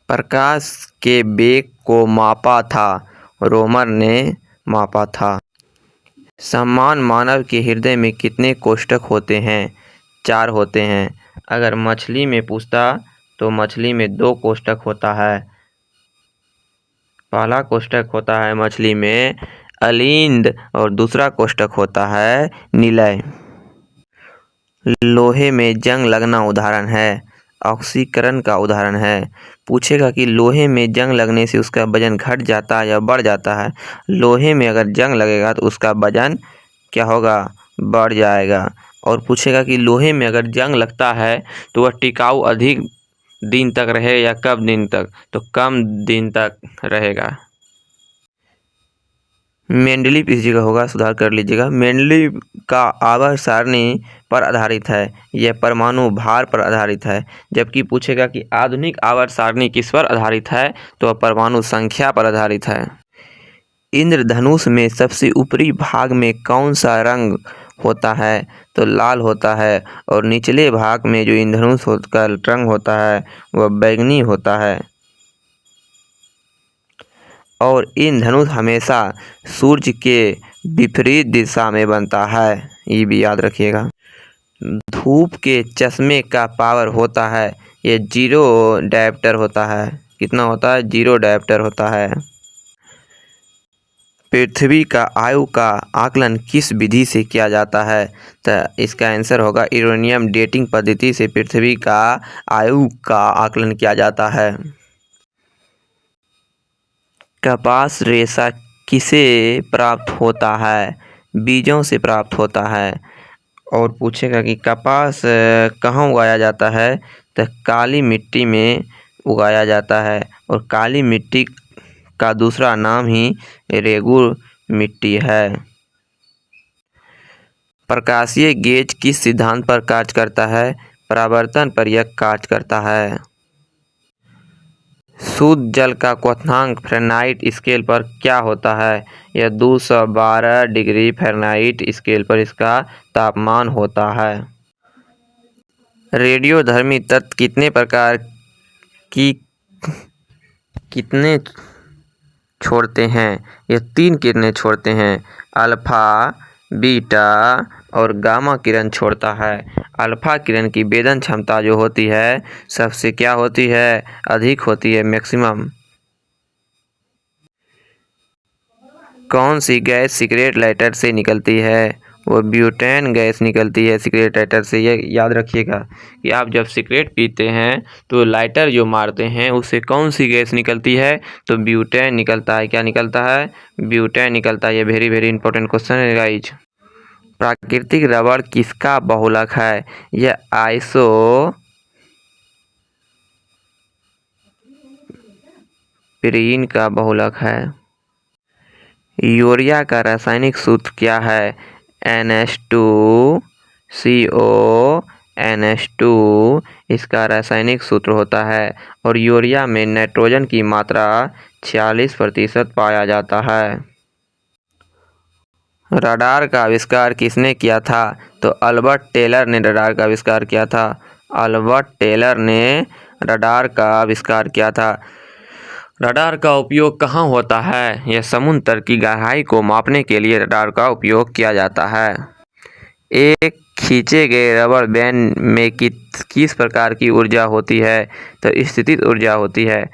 प्रकाश के वेग को मापा था, रोमर ने मापा था। समान मानव के हृदय में कितने कोष्ठक होते हैं? 4 होते हैं। अगर मछली में पूछता तो मछली में 2 कोष्ठक होता है। पहला कोष्ठक होता है मछली में अलिंद और दूसरा कोष्ठक होता है निलय। लोहे में जंग लगना उदाहरण है, ऑक्सीकरण का उदाहरण है। पूछेगा कि लोहे में जंग लगने से उसका वजन घट जाता है या बढ़ जाता है। लोहे में अगर जंग लगेगा तो उसका वजन क्या होगा? बढ़ जाएगा। और पूछेगा कि लोहे में अगर जंग लगता है तो वह टिकाऊ अधिक दिन तक रहे या कम दिन तक? तो कम दिन तक रहेगा। मेंडलीव इस जगह होगा, सुधार कर लीजिएगा। मेंडलीव का आवर्त सारणी पर आधारित है, यह परमाणु भार पर आधारित है। जबकि पूछेगा कि आधुनिक आवर्त सारणी किस पर आधारित है, तो वह परमाणु संख्या पर आधारित है। इंद्रधनुष में सबसे ऊपरी भाग में कौन सा रंग होता है? तो लाल होता है। और निचले भाग में जो इंद्रधनुष का रंग होता है वह बैंगनी होता है। और इंद्रधनुष हमेशा सूर्य के विपरीत दिशा में बनता है, ये भी याद रखिएगा। धूप के चश्मे का पावर होता है, ये 0 डायप्टर होता है। कितना होता है? 0 डायप्टर होता है। पृथ्वी का आयु का आकलन किस विधि से किया जाता है? तो इसका आंसर होगा यूरेनियम डेटिंग पद्धति से पृथ्वी का आयु का आकलन किया जाता है। कपास रेशा किसे प्राप्त होता है? बीजों से प्राप्त होता है। और पूछेगा कि कपास कहाँ उगाया जाता है? तो काली मिट्टी में उगाया जाता है। और काली मिट्टी का दूसरा नाम ही रेगू मिट्टी है। प्रकाशीय गेज किस सिद्धांत पर कार्य करता है? परावर्तन पर यह कार्य करता है। शुद्ध जल का क्वथनांक फ़ारेनहाइट स्केल पर क्या होता है? यह 212 डिग्री फ़ारेनहाइट स्केल पर इसका तापमान होता है। रेडियोधर्मी तत्व कितने प्रकार की कितने छोड़ते हैं? ये 3 किरणें छोड़ते हैं, अल्फा, बीटा और गामा किरण छोड़ता है। अल्फा किरण की वेदन क्षमता जो होती है सबसे क्या होती है? अधिक होती है, मैक्सिमम। कौन सी गैस सिगरेट लाइटर से निकलती है? वो ब्यूटेन गैस निकलती है सिगरेट लाइटर से। ये याद रखिएगा कि आप जब सिगरेट पीते हैं तो लाइटर जो मारते हैं उससे कौन सी गैस निकलती है? तो ब्यूटेन निकलता है। क्या निकलता है? ब्यूटेन निकलता है। ये वेरी वेरी इंपॉर्टेंट क्वेश्चन है गाइज। प्राकृतिक रबड़ किसका बहुलक है? यह आइसोप्रीन का बहुलक है। यूरिया का रासायनिक सूत्र क्या है? NH2CO NH2 इसका रासायनिक सूत्र होता है। और यूरिया में नाइट्रोजन की मात्रा 46% पाया जाता है। रडार का आविष्कार किसने किया था? तो अल्बर्ट टेलर ने रडार का आविष्कार किया था। अल्बर्ट टेलर ने रडार का आविष्कार किया था। रडार का उपयोग कहाँ होता है? यह समुद्र तल की गहराई को मापने के लिए रडार का उपयोग किया जाता है। एक खींचे गए रबर बैंड में किस प्रकार की ऊर्जा होती है? तो स्थितिज ऊर्जा होती है।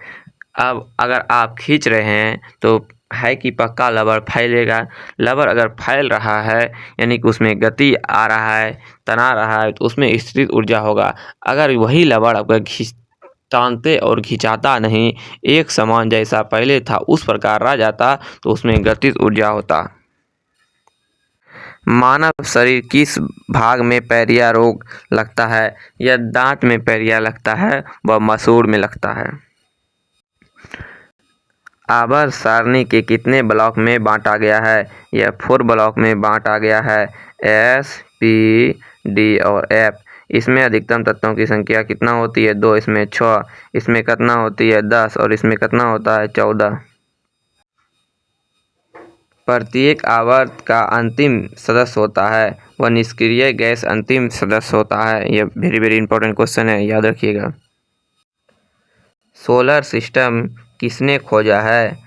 अब अगर आप खींच रहे हैं तो है कि पक्का रबर फैलेगा। रबर अगर फैल रहा है यानी कि उसमें गति आ रहा है, तना रहा है, तो उसमें स्थितिज ऊर्जा होगा। अगर वही रबर आपका तानते और खिंचाता नहीं, एक समान जैसा पहले था उस प्रकार रह जाता, तो उसमें गतिज ऊर्जा होता। मानव शरीर किस भाग में पैरिया रोग लगता है? यह दांत में पैरिया लगता है, वह मसूड़ में लगता है। आवर्त सारणी के कितने ब्लॉक में बांटा गया है? यह 4 ब्लॉक में बांटा गया है, S, P, D और F। इसमें अधिकतम तत्वों की संख्या कितना होती है? 2। इसमें 6। इसमें कितना होती है? 10। और इसमें कितना होता है? 14। प्रत्येक आवर्त का अंतिम सदस्य होता है, वह निष्क्रिय गैस अंतिम सदस्य होता है। यह वेरी वेरी इंपॉर्टेंट क्वेश्चन है, याद रखिएगा। सोलर सिस्टम किसने खोजा है?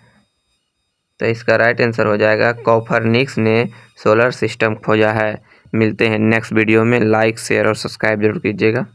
तो इसका राइट आंसर हो जाएगा कोपरनिकस ने सोलर सिस्टम खोजा है। मिलते हैं नेक्स्ट वीडियो में। लाइक शेयर और सब्सक्राइब जरूर कीजिएगा।